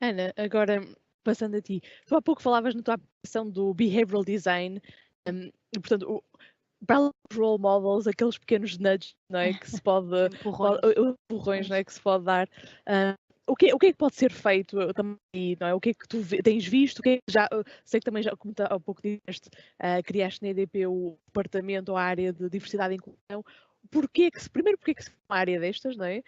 Ana, agora passando a ti, tu há pouco falavas na tua aplicação do behavioral design, e portanto, para além dos role models, aqueles pequenos nudges, não é, que se Empurrões. empurrões, não é, que se pode dar, o que é que pode ser feito também, não é? O que é que tu tens visto? O que é que já, sei que também já, como há pouco disseste, criaste na EDP o departamento ou a área de diversidade e inclusão. Primeiro, porquê que se uma área destas, não é?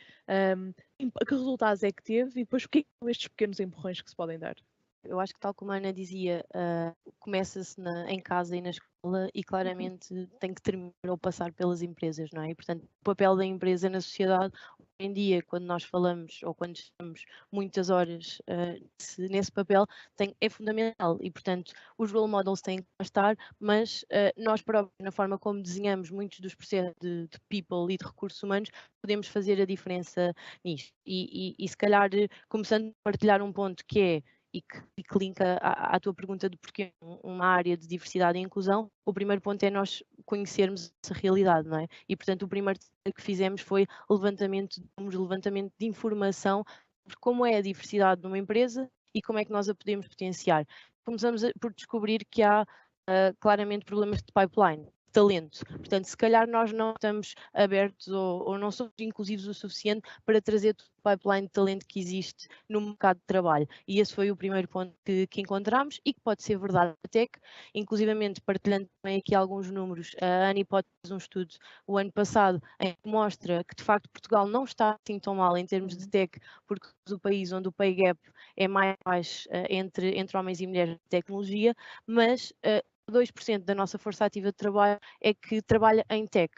Que resultados é que teve e depois o que é que são estes pequenos empurrões que se podem dar? Eu acho que, tal como a Ana dizia, começa-se em casa e na escola e Uhum. claramente tem que terminar ou passar pelas empresas, não é? E, portanto, o papel da empresa na sociedade, hoje em dia, quando nós falamos ou quando estamos muitas horas nesse papel, é fundamental e, portanto, os role models têm que lá estar, mas nós próprios, na forma como desenhamos muitos dos processos de people e de recursos humanos, podemos fazer a diferença nisto. E se calhar, começando a partilhar um ponto que é e que linka à tua pergunta de porquê uma área de diversidade e inclusão, o primeiro ponto é nós conhecermos essa realidade, não é? E, portanto, o primeiro que fizemos foi levantamento de informação sobre como é a diversidade numa empresa e como é que nós a podemos potenciar. Começamos por descobrir que há claramente problemas de pipeline, de talento. Portanto, se calhar nós não estamos abertos ou não somos inclusivos o suficiente para trazer todo o pipeline de talento que existe no mercado de trabalho. E esse foi o primeiro ponto que encontramos e que pode ser verdade até que, inclusivamente partilhando também aqui alguns números, a Annie pode fazer um estudo o ano passado em que mostra que de facto Portugal não está assim tão mal em termos de tech, porque é o país onde o pay gap é mais baixo entre homens e mulheres de tecnologia, mas 2% da nossa força ativa de trabalho é que trabalha em tech.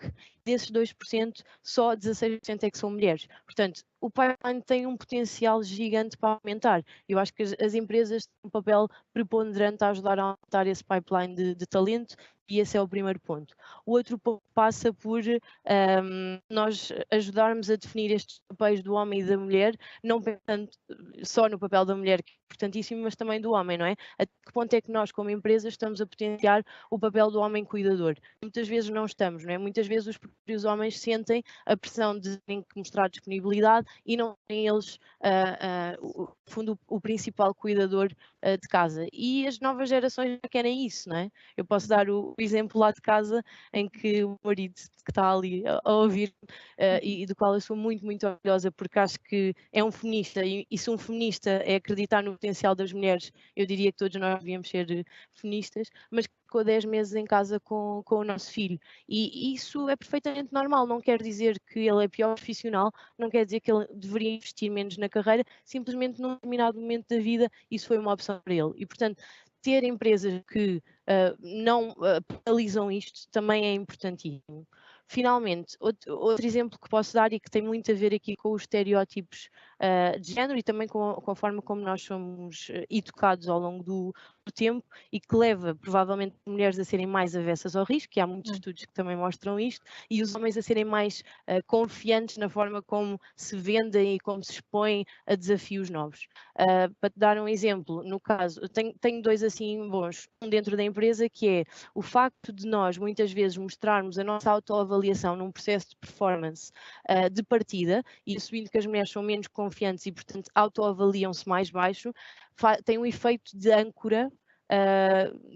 Desses 2%, só 16% é que são mulheres. Portanto, o pipeline tem um potencial gigante para aumentar. Eu acho que as empresas têm um papel preponderante a ajudar a aumentar esse pipeline de talento e esse é o primeiro ponto. O outro ponto passa por nós ajudarmos a definir estes papéis do homem e da mulher, não pensando só no papel da mulher, que é importantíssimo, mas também do homem, não é? Até que ponto é que nós, como empresa, estamos a potenciar o papel do homem cuidador? Muitas vezes não estamos, não é? Muitas vezes os próprios homens sentem a pressão de terem que mostrar disponibilidade e não têm eles, no fundo, o principal cuidador de casa. E as novas gerações já querem isso, não é? Eu posso dar o exemplo lá de casa em que o marido que está ali a ouvir e do qual eu sou muito, muito orgulhosa porque acho que é um feminista e se um feminista é acreditar no potencial das mulheres, eu diria que todos nós devíamos ser feministas, mas ficou 10 meses em casa com o nosso filho e isso é perfeitamente normal, não quer dizer que ele é pior profissional, não quer dizer que ele deveria investir menos na carreira, simplesmente num determinado momento da vida isso foi uma opção para ele e portanto ter empresas que não penalizam isto também é importantíssimo. Finalmente, outro exemplo que posso dar e que tem muito a ver aqui com os estereótipos de género e também com a forma como nós somos educados ao longo do tempo e que leva provavelmente mulheres a serem mais avessas ao risco, e há muitos estudos que também mostram isto, e os homens a serem mais confiantes na forma como se vendem e como se expõem a desafios novos. Para te dar um exemplo, no caso, eu tenho dois assim bons, um dentro da empresa que é o facto de nós muitas vezes mostrarmos a nossa autoavaliação num processo de performance de partida e assumindo que as mulheres são menos confiantes e portanto autoavaliam-se mais baixo, tem um efeito de âncora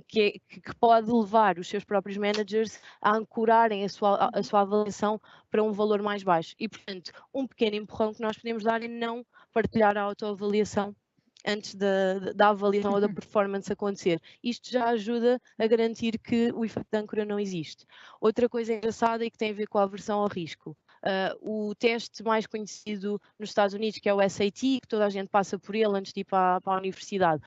que pode levar os seus próprios managers a ancorarem a sua avaliação para um valor mais baixo. E, portanto, um pequeno empurrão que nós podemos dar é não partilhar a autoavaliação antes da avaliação ou da performance acontecer. Isto já ajuda a garantir que o efeito de âncora não existe. Outra coisa engraçada e que tem a ver com a aversão ao risco. O teste mais conhecido nos Estados Unidos, que é o SAT, que toda a gente passa por ele antes de ir para a universidade.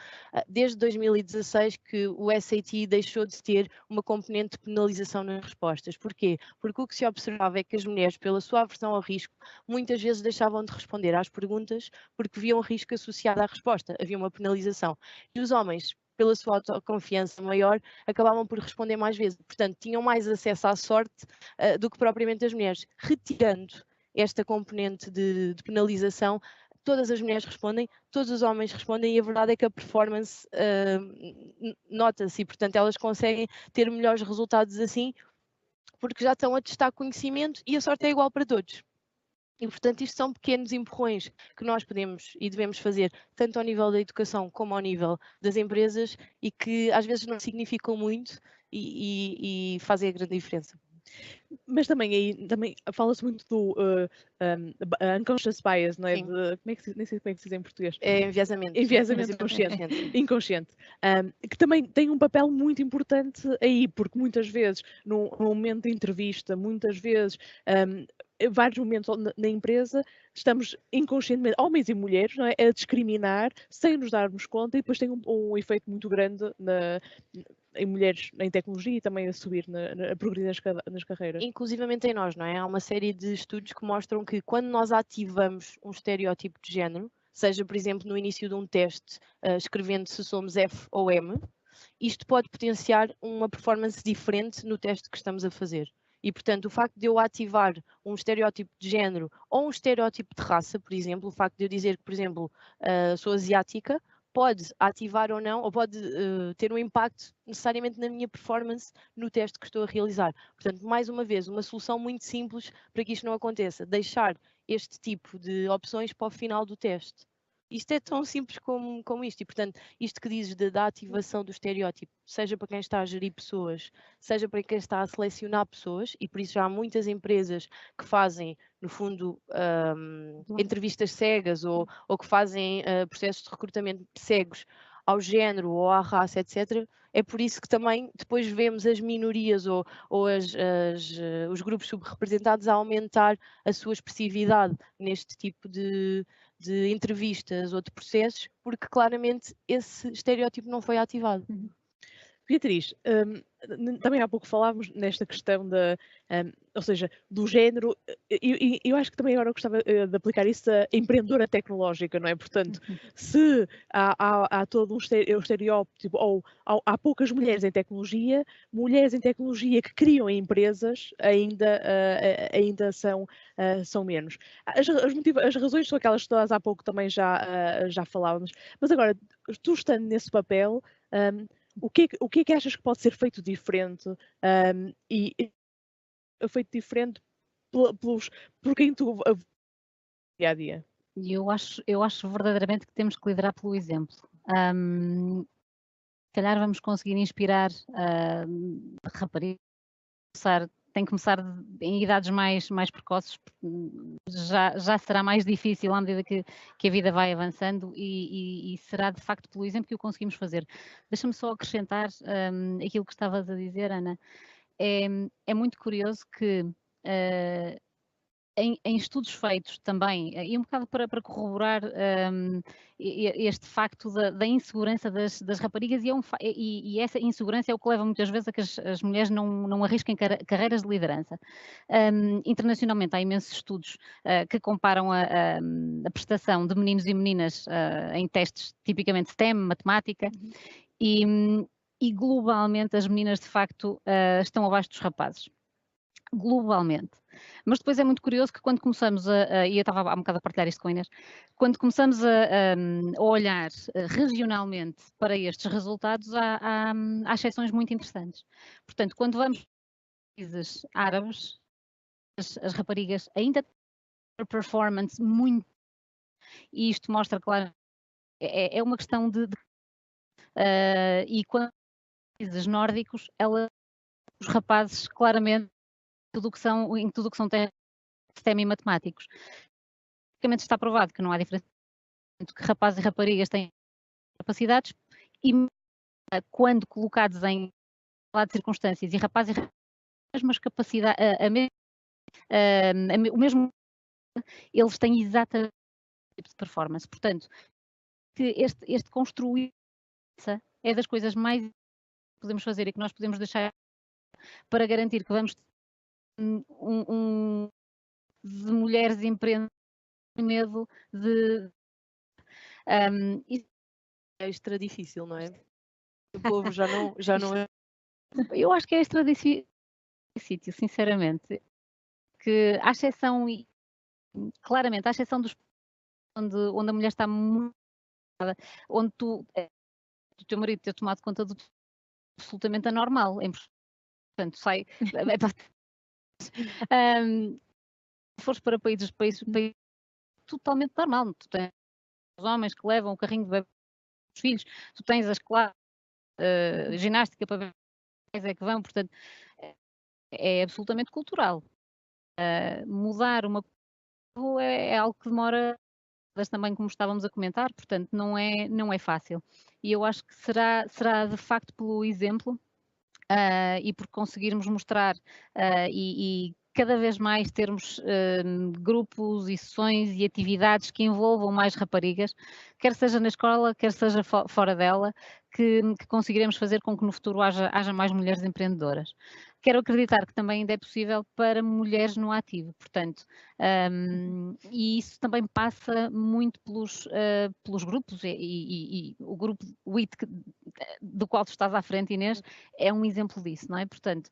Desde 2016 que o SAT deixou de ter uma componente de penalização nas respostas. Porquê? Porque o que se observava é que as mulheres, pela sua aversão ao risco, muitas vezes deixavam de responder às perguntas porque viam risco associado à resposta, havia uma penalização. E os homens, pela sua autoconfiança maior, acabavam por responder mais vezes. Portanto, tinham mais acesso à sorte do que propriamente as mulheres. Retirando esta componente de penalização, todas as mulheres respondem, todos os homens respondem e a verdade é que a performance nota-se e, portanto, elas conseguem ter melhores resultados assim porque já estão a testar conhecimento e a sorte é igual para todos. E, portanto, isto são pequenos empurrões que nós podemos e devemos fazer, tanto ao nível da educação como ao nível das empresas, e que às vezes não significam muito e fazem a grande diferença. Mas também fala-se muito do unconscious bias, não é? Sim. Nem sei como é que se diz em português. É enviesamento. Enviesamento inconsciente. Que também tem um papel muito importante aí, porque muitas vezes, num momento de entrevista, muitas vezes, em vários momentos na empresa, estamos inconscientemente, homens e mulheres, não é? A discriminar sem nos darmos conta, e depois tem um efeito muito grande em mulheres em tecnologia e também a subir, a progredir nas carreiras. Inclusivamente em nós, não é? Há uma série de estudos que mostram que quando nós ativamos um estereótipo de género, seja, por exemplo, no início de um teste, escrevendo se somos F ou M, isto pode potenciar uma performance diferente no teste que estamos a fazer. E, portanto, o facto de eu ativar um estereótipo de género ou um estereótipo de raça, por exemplo, o facto de eu dizer que, por exemplo, sou asiática, pode ativar ou não, ou pode ter um impacto necessariamente na minha performance no teste que estou a realizar. Portanto, mais uma vez, uma solução muito simples para que isto não aconteça: deixar este tipo de opções para o final do teste. Isto é tão simples como isto. E, portanto, isto que dizes da ativação do estereótipo, seja para quem está a gerir pessoas, seja para quem está a selecionar pessoas, e por isso já há muitas empresas que fazem, no fundo, entrevistas cegas ou que fazem processos de recrutamento cegos ao género ou à raça, etc. É por isso que também depois vemos as minorias ou os grupos subrepresentados a aumentar a sua expressividade neste tipo de entrevistas ou de processos, porque claramente esse estereótipo não foi ativado. Beatriz, também há pouco falávamos nesta questão ou seja, do género, e eu acho que também agora eu gostava de aplicar isso a empreendedora tecnológica, não é? Portanto, se há todo um estereótipo, ou há poucas mulheres em tecnologia que criam empresas ainda são menos. As razões são aquelas que nós há pouco também já falávamos, mas agora, tu estando nesse papel, o que é que achas que pode ser feito diferente? E feito diferente por quem tu dia a dia? Eu acho verdadeiramente que temos que liderar pelo exemplo. Se calhar vamos conseguir inspirar raparigas, tem que começar em idades mais precoces, já será mais difícil à medida que a vida vai avançando, e será de facto pelo exemplo que o conseguimos fazer. Deixa-me só acrescentar aquilo que estavas a dizer, Ana. É muito curioso que em estudos feitos também, e um bocado para corroborar este facto da insegurança das raparigas, e essa insegurança é o que leva muitas vezes a que as mulheres não arrisquem carreiras de liderança. Internacionalmente há imensos estudos que comparam a prestação de meninos e meninas em testes tipicamente STEM, matemática, e globalmente as meninas de facto estão abaixo dos rapazes. Globalmente. Mas depois é muito curioso que quando começamos e eu estava há um bocado a partilhar isto com a Inês, quando começamos a olhar regionalmente para estes resultados, há exceções muito interessantes. Portanto, quando vamos para países árabes, as raparigas ainda têm performance muito, e isto mostra, claro, é uma questão e quando países nórdicos, os rapazes claramente em tudo o que são STEM e matemáticos. Basicamente está provado que não há diferença entre que rapazes e raparigas têm capacidades, e quando colocados em igualdade de circunstâncias, e rapazes e raparigas têm as mesmas capacidades, o mesmo, eles têm exatamente o tipo de performance. Portanto, que este construir é das coisas mais que podemos fazer e que nós podemos deixar para garantir que vamos ter de mulheres empreendedoras, medo de Isso é extra difícil, não é? O povo já não é. Eu acho que é extra difícil, sinceramente, que à exceção, claramente, à exceção dos onde a mulher está muito, onde o teu marido ter tomado conta do absolutamente anormal, portanto sai fores para países totalmente normal. Tu tens os homens que levam o carrinho de bebê dos filhos, tu tens as classes ginástica para ver quais é que vão, portanto, é absolutamente cultural. Mudar uma coisa é algo que demora também, como estávamos a comentar, portanto, não é fácil. E eu acho que será de facto pelo exemplo e por conseguirmos mostrar e cada vez mais termos grupos e sessões e atividades que envolvam mais raparigas, quer seja na escola, quer seja fora dela, que conseguiremos fazer com que no futuro haja mais mulheres empreendedoras. Quero acreditar que também ainda é possível para mulheres no ativo, portanto, e isso também passa muito pelos grupos e o grupo WIT do qual tu estás à frente, Inês, é um exemplo disso, não é? Portanto,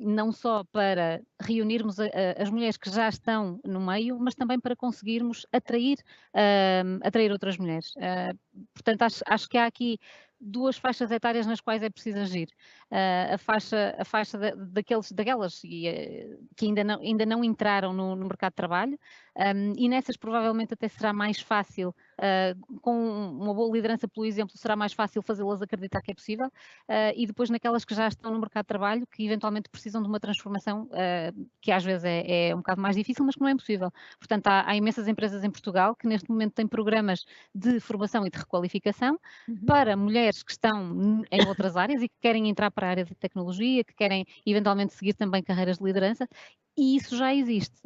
não só para reunirmos as mulheres que já estão no meio, mas também para conseguirmos atrair outras mulheres. Portanto, acho que há aqui duas faixas etárias nas quais é preciso agir. A faixa daquelas que ainda não entraram no mercado de trabalho, e nessas provavelmente até será mais fácil, com uma boa liderança pelo exemplo, será mais fácil fazê-las acreditar que é possível, e depois naquelas que já estão no mercado de trabalho, que eventualmente precisam de uma transformação que às vezes é um bocado mais difícil, mas que não é impossível. Portanto, há imensas empresas em Portugal que neste momento têm programas de formação e de requalificação para mulheres que estão em outras áreas e que querem entrar para a área de tecnologia, que querem eventualmente seguir também carreiras de liderança, e isso já existe.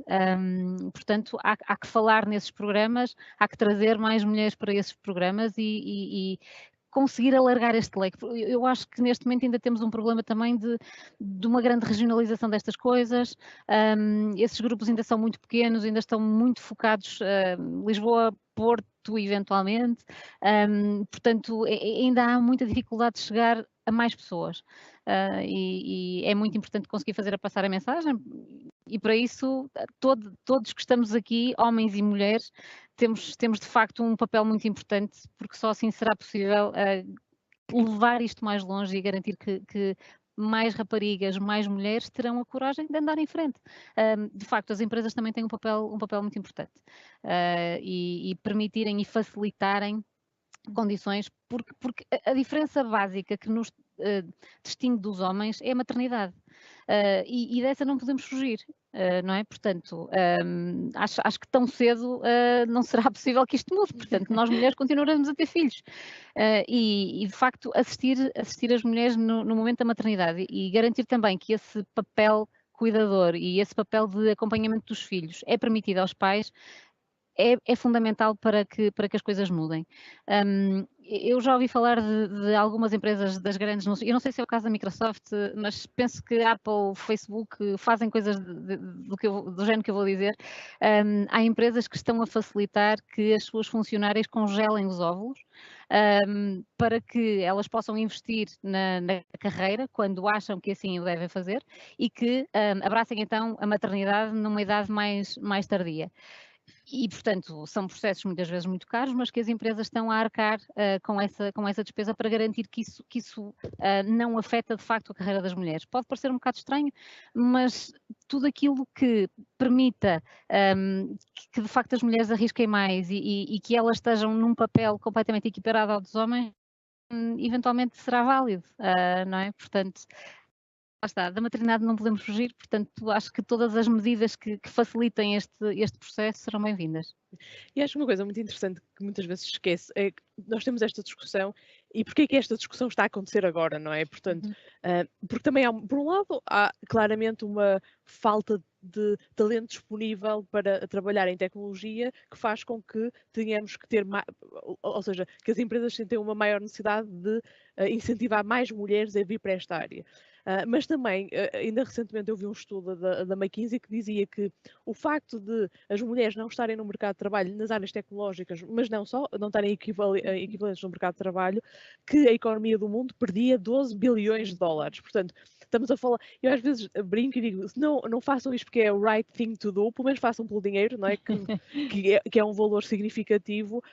Portanto, há que falar nesses programas, há que trazer mais mulheres para esses programas e conseguir alargar este leque. Eu acho que neste momento ainda temos um problema também de uma grande regionalização destas coisas. Esses grupos ainda são muito pequenos, ainda estão muito focados Lisboa, Porto, eventualmente. Portanto, ainda há muita dificuldade de chegar a mais pessoas. E é muito importante conseguir fazer passar a mensagem, e para isso todos que estamos aqui, homens e mulheres, temos de facto um papel muito importante, porque só assim será possível levar isto mais longe e garantir que mais raparigas, mais mulheres terão a coragem de andar em frente. De facto, as empresas também têm um papel muito importante e permitirem e facilitarem condições, porque a diferença básica que nos distingue dos homens é a maternidade, e dessa não podemos fugir, não é? Portanto, acho que tão cedo não será possível que isto mude, portanto, nós mulheres continuaremos a ter filhos, e de facto assistir as mulheres no momento da maternidade e garantir também que esse papel cuidador e esse papel de acompanhamento dos filhos é permitido aos pais, é fundamental para que as coisas mudem. Eu já ouvi falar de algumas empresas das grandes, eu não sei se é o caso da Microsoft, mas penso que Apple, Facebook fazem coisas do género que eu vou dizer. Há empresas que estão a facilitar que as suas funcionárias congelem os óvulos, para que elas possam investir na carreira quando acham que assim o devem fazer e que abracem então a maternidade numa idade mais tardia. E, portanto, são processos muitas vezes muito caros, mas que as empresas estão a arcar com essa despesa para garantir que isso não afeta de facto a carreira das mulheres. Pode parecer um bocado estranho, mas tudo aquilo que permita que de facto as mulheres arrisquem mais e que elas estejam num papel completamente equiparado ao dos homens, eventualmente será válido, não é? Portanto, lá está, da maternidade não podemos fugir, portanto acho que todas as medidas que facilitem este processo serão bem-vindas. E acho uma coisa muito interessante que muitas vezes se esquece, é que nós temos esta discussão e porquê é que esta discussão está a acontecer agora, não é? Portanto, porque também por um lado, há claramente uma falta de talento disponível para trabalhar em tecnologia que faz com que tenhamos que ter, ou seja, que as empresas sentem uma maior necessidade de incentivar mais mulheres a vir para esta área. Mas também, ainda recentemente eu vi um estudo da McKinsey que dizia que o facto de as mulheres não estarem no mercado de trabalho nas áreas tecnológicas, mas não só, não estarem equivalentes no mercado de trabalho, que a economia do mundo perdia 12 bilhões de dólares. Portanto, estamos a falar, eu às vezes brinco e digo, não façam isto porque é o right thing to do, pelo menos façam pelo dinheiro, não é? Que é um valor significativo,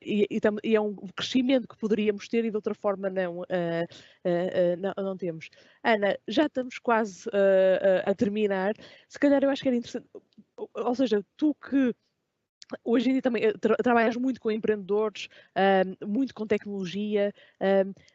e é um crescimento que poderíamos ter e de outra forma não temos. Ana, já estamos quase a terminar. Se calhar eu acho que era interessante. ou seja, tu que hoje em dia também trabalhas muito com empreendedores, muito com tecnologia.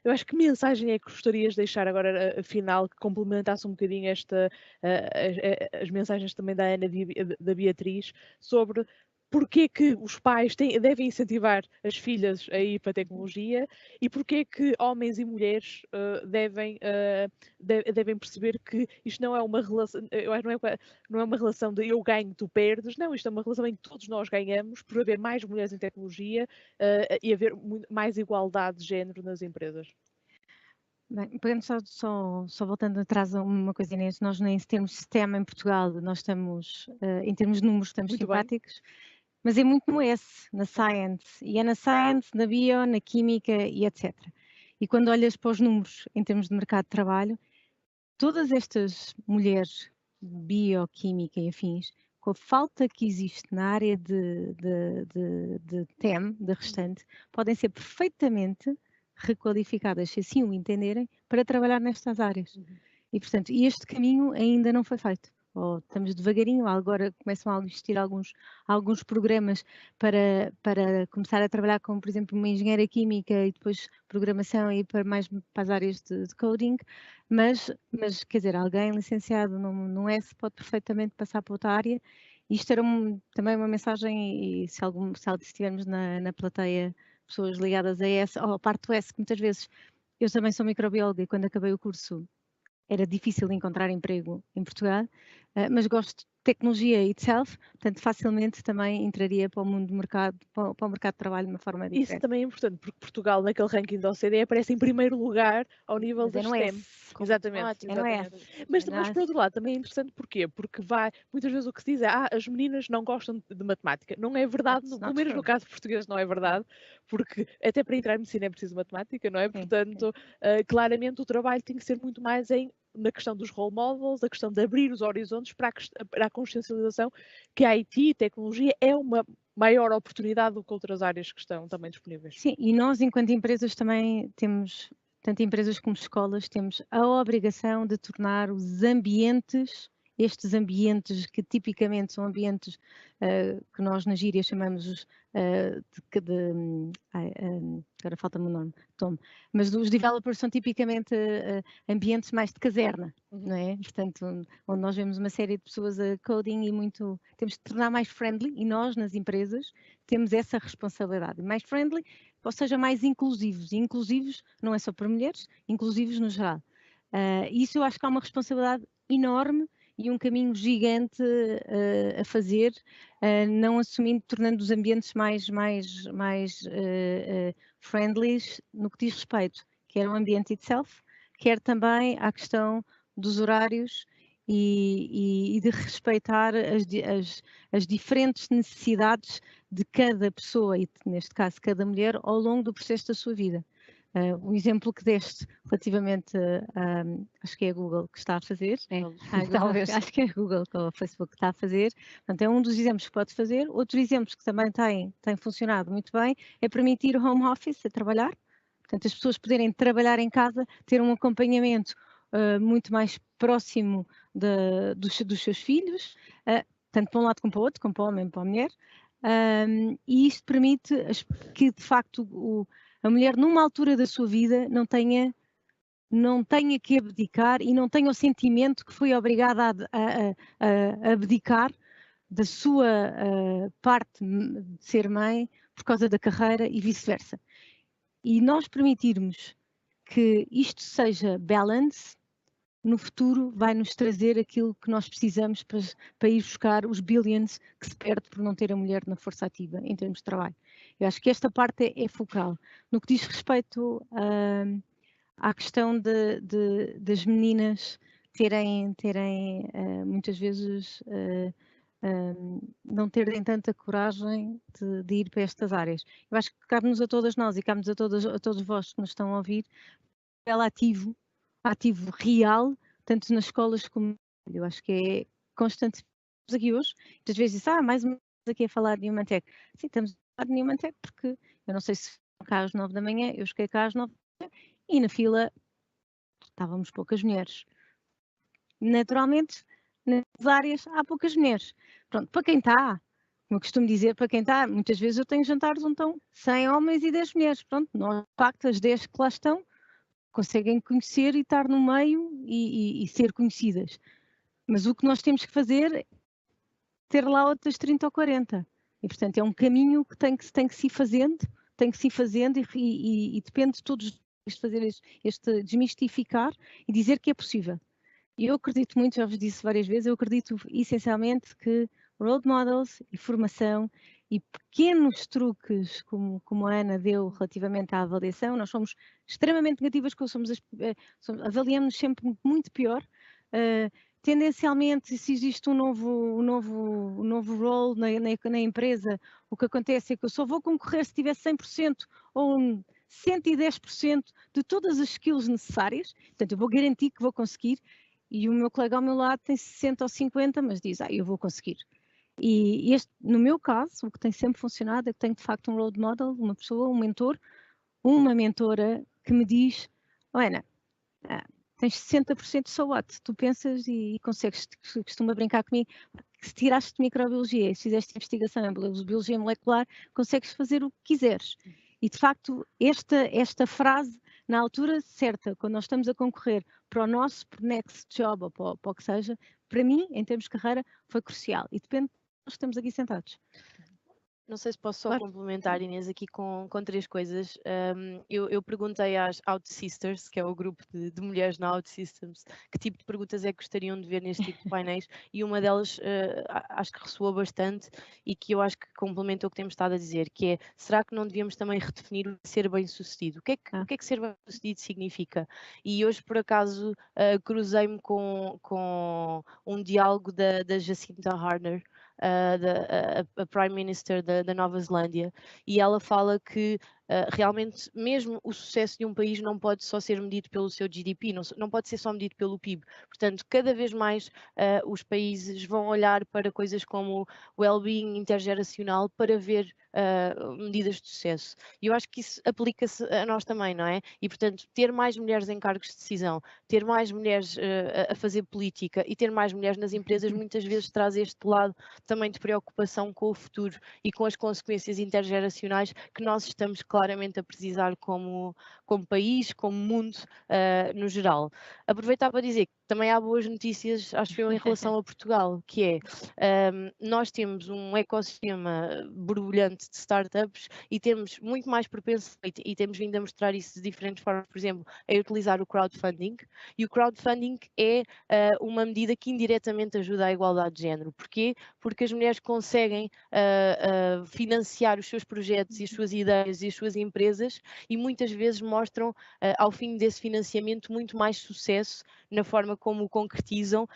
Eu acho que mensagem é que gostarias de deixar agora, afinal, que complementasse um bocadinho as mensagens também da Ana e da Beatriz sobre porque é que os pais devem incentivar as filhas a ir para a tecnologia e porque é que homens e mulheres devem perceber que isto não é uma relação, eu acho que não é uma relação de eu ganho, tu perdes, não, isto é uma relação em que todos nós ganhamos por haver mais mulheres em tecnologia e haver mais igualdade de género nas empresas. Bem, pegando só voltando atrás a uma coisa, Inês, nós nem termos sistema em Portugal, nós estamos, em termos de números, estamos Muito simpáticos, mas é muito no S, na Science, e é na Science, na Bio, na Química e etc. E quando olhas para os números em termos de mercado de trabalho, todas estas mulheres, bioquímica e afins, com a falta que existe na área de TEM, da restante, podem ser perfeitamente requalificadas, se assim o entenderem, para trabalhar nestas áreas. E, portanto, este caminho ainda não foi feito. Ou estamos devagarinho, agora começam a existir alguns programas para começar a trabalhar com, por exemplo, uma engenheira química e depois programação e para as áreas de coding, mas quer dizer, alguém licenciado num S pode perfeitamente passar para outra área. Isto era também uma mensagem, e se estivermos na plateia pessoas ligadas a essa, ou a parte do S, que muitas vezes, eu também sou microbióloga e quando acabei o curso era difícil encontrar emprego em Portugal, mas gosto de tecnologia itself, portanto facilmente também entraria para o mundo do mercado, para o mercado de trabalho de uma forma diferente. Isso também é importante, porque Portugal, naquele ranking da OCDE, aparece em primeiro lugar ao nível das STEM. Exatamente. Mas por outro lado, também é interessante porquê? Porque muitas vezes o que se diz é as meninas não gostam de matemática. Não é verdade, pelo menos no caso português não é verdade, porque até para entrar em medicina é preciso matemática, não é? Portanto, claramente o trabalho tem que ser muito mais na questão dos role models, a questão de abrir os horizontes para a consciencialização que a IT e tecnologia é uma maior oportunidade do que outras áreas que estão também disponíveis. Sim, e nós, enquanto empresas, também temos, tanto empresas como escolas, temos a obrigação de tornar estes ambientes que tipicamente são ambientes que nós na gíria chamamos agora falta-me o nome, Tom, mas os developers são tipicamente ambientes mais de caserna, não é? Portanto, onde nós vemos uma série de pessoas a coding e temos de tornar mais friendly e nós nas empresas temos essa responsabilidade, mais friendly, ou seja, mais inclusivos, e inclusivos não é só para mulheres, inclusivos no geral. Isso eu acho que há uma responsabilidade enorme e um caminho gigante a fazer, não assumindo, tornando os ambientes mais friendly no que diz respeito, quer ao ambiente itself, quer também à questão dos horários e de respeitar as diferentes necessidades de cada pessoa, e neste caso cada mulher, ao longo do processo da sua vida. O exemplo que deste relativamente, acho que é a Google que está a fazer, talvez. Acho que é a Google ou o Facebook que está a fazer, portanto é um dos exemplos que pode fazer. Outros exemplos que também têm funcionado muito bem é permitir o home office a trabalhar, portanto as pessoas poderem trabalhar em casa, ter um acompanhamento muito mais próximo dos seus filhos, tanto para um lado como para o outro, como para o homem como para a mulher, e isto permite que de facto a mulher numa altura da sua vida não tenha que abdicar e não tenha o sentimento que foi obrigada a abdicar da sua parte de ser mãe por causa da carreira e vice-versa. E nós permitirmos que isto seja balance, no futuro vai nos trazer aquilo que nós precisamos para ir buscar os billions que se perde por não ter a mulher na força ativa em termos de trabalho. Eu acho que esta parte é focal. No que diz respeito à questão das meninas terem muitas vezes não terem tanta coragem de ir para estas áreas. Eu acho que cabe-nos a todas nós e cabe-nos a todos vós que nos estão a ouvir, papel ativo real, tanto nas escolas como... Eu acho que é constante. Estamos aqui hoje, muitas vezes dizem, mais uma vez aqui a falar de Human Tech. Sim, estamos a falar de Human Tech porque eu não sei se cá às 9 da manhã, eu cheguei cá às 9 da manhã e na fila estávamos poucas mulheres. Naturalmente, nas áreas há poucas mulheres, Pronto, para quem está, como eu costumo dizer, para quem está, muitas vezes eu tenho jantares onde estão 100 homens e 10 mulheres. Pronto, não, de facto, as 10 que lá estão conseguem conhecer e estar no meio e ser conhecidas. Mas o que nós temos que fazer é ter lá outras 30 ou 40. E, portanto, é um caminho que tem que se ir fazendo, e depende de todos de fazer este desmistificar e dizer que é possível. E eu acredito muito, já vos disse várias vezes, eu acredito essencialmente que role models e formação e pequenos truques, como a Ana deu relativamente à avaliação, nós somos extremamente negativas, avaliamos sempre muito pior. Tendencialmente, se existe um novo role na empresa, o que acontece é que eu só vou concorrer se tiver 100% ou 110% de todas as skills necessárias, portanto eu vou garantir que vou conseguir, e o meu colega ao meu lado tem 60 ou 50, mas diz, eu vou conseguir. E no meu caso, o que tem sempre funcionado é que tenho de facto um role model, uma pessoa, um mentor, uma mentora que me diz, Ana, tens 60% so what? Tu pensas e consegues, costuma brincar comigo, se tiraste de microbiologia e se fizeste investigação em biologia molecular, consegues fazer o que quiseres. E de facto, esta frase, na altura certa, quando nós estamos a concorrer para o nosso next job ou para o que seja, para mim, em termos de carreira, foi crucial. E depende de nós que estamos aqui sentados. Não sei se posso só Claro. complementar, Inês, aqui com 3 coisas. Eu perguntei às OutSisters, que é o grupo de mulheres na OutSystems, que tipo de perguntas é que gostariam de ver neste tipo de painéis, e uma delas acho que ressoou bastante e que eu acho que complementa o que temos estado a dizer, que é, será que não devíamos também redefinir o ser bem-sucedido? O que é que ser bem-sucedido significa? E hoje, por acaso, cruzei-me com um diálogo da Jacinda Ardern, a Prime Minister da Nova Zelândia, e ela fala que realmente mesmo o sucesso de um país não pode só ser medido pelo seu GDP, não pode ser só medido pelo PIB. Portanto, cada vez mais os países vão olhar para coisas como o well-being intergeracional para ver medidas de sucesso. E eu acho que isso aplica-se a nós também, não é? E, portanto, ter mais mulheres em cargos de decisão, ter mais mulheres a fazer política e ter mais mulheres nas empresas muitas vezes traz este lado também de preocupação com o futuro e com as consequências intergeracionais que nós estamos claramente a precisar como país, como mundo no geral. Aproveitava para dizer que também há boas notícias, acho eu, em relação a Portugal, que é, nós temos um ecossistema borbulhante de startups e temos muito mais propensão, e temos vindo a mostrar isso de diferentes formas, por exemplo, a utilizar o crowdfunding, e o crowdfunding é uma medida que indiretamente ajuda à igualdade de género. Porquê? Porque as mulheres conseguem financiar os seus projetos e as suas ideias e as suas empresas e muitas vezes mostram ao fim desse financiamento muito mais sucesso na forma como o concretizam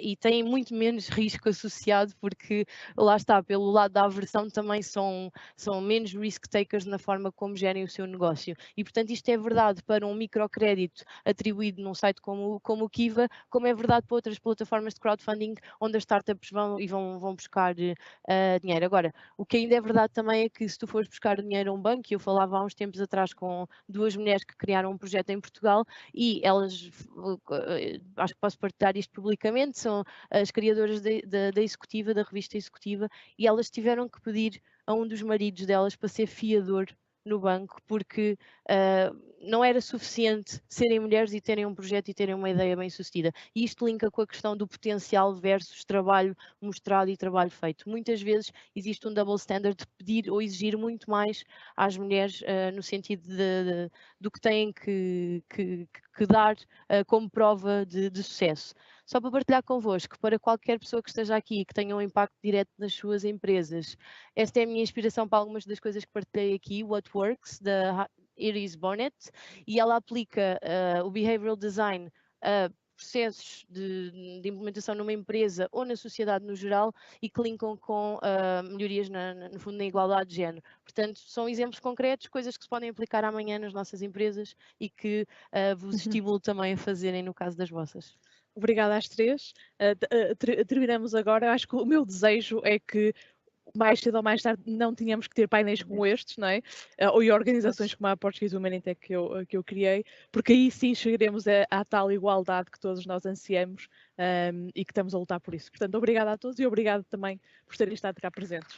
e têm muito menos risco associado, porque lá está, pelo lado da aversão também são menos risk takers na forma como gerem o seu negócio. E portanto isto é verdade para um microcrédito atribuído num site como o Kiva, como é verdade para outras plataformas de crowdfunding onde as startups vão buscar dinheiro. Agora, o que ainda é verdade também é que se tu fores buscar dinheiro a um banco, e eu falava há uns tempos atrás com 2 mulheres que criaram um projeto em Portugal e elas, acho que posso partilhar isto publicamente, são as criadoras da Executiva, da revista Executiva, e elas tiveram que pedir a um dos maridos delas para ser fiador no banco, porque não era suficiente serem mulheres e terem um projeto e terem uma ideia bem sucedida. E isto linka com a questão do potencial versus trabalho mostrado e trabalho feito. Muitas vezes existe um double standard de pedir ou exigir muito mais às mulheres no sentido do que têm que dar como prova de sucesso. Só para partilhar convosco, para qualquer pessoa que esteja aqui e que tenha um impacto direto nas suas empresas, esta é a minha inspiração para algumas das coisas que partilhei aqui, What Works, da Iris Bonet, e ela aplica o Behavioral Design a processos de implementação numa empresa ou na sociedade no geral e que linkam com melhorias no fundo na igualdade de género. Portanto, são exemplos concretos, coisas que se podem aplicar amanhã nas nossas empresas e que vos estimulo também a fazerem no caso das vossas. Obrigada às 3. Terminamos agora. Acho que o meu desejo é que mais cedo ou mais tarde não tínhamos que ter painéis como estes, não é? Ou organizações como a Portuguese Women in Tech que eu criei, porque aí sim chegaremos à tal igualdade que todos nós ansiamos e que estamos a lutar por isso. Portanto, obrigada a todos e obrigado também por terem estado cá presentes.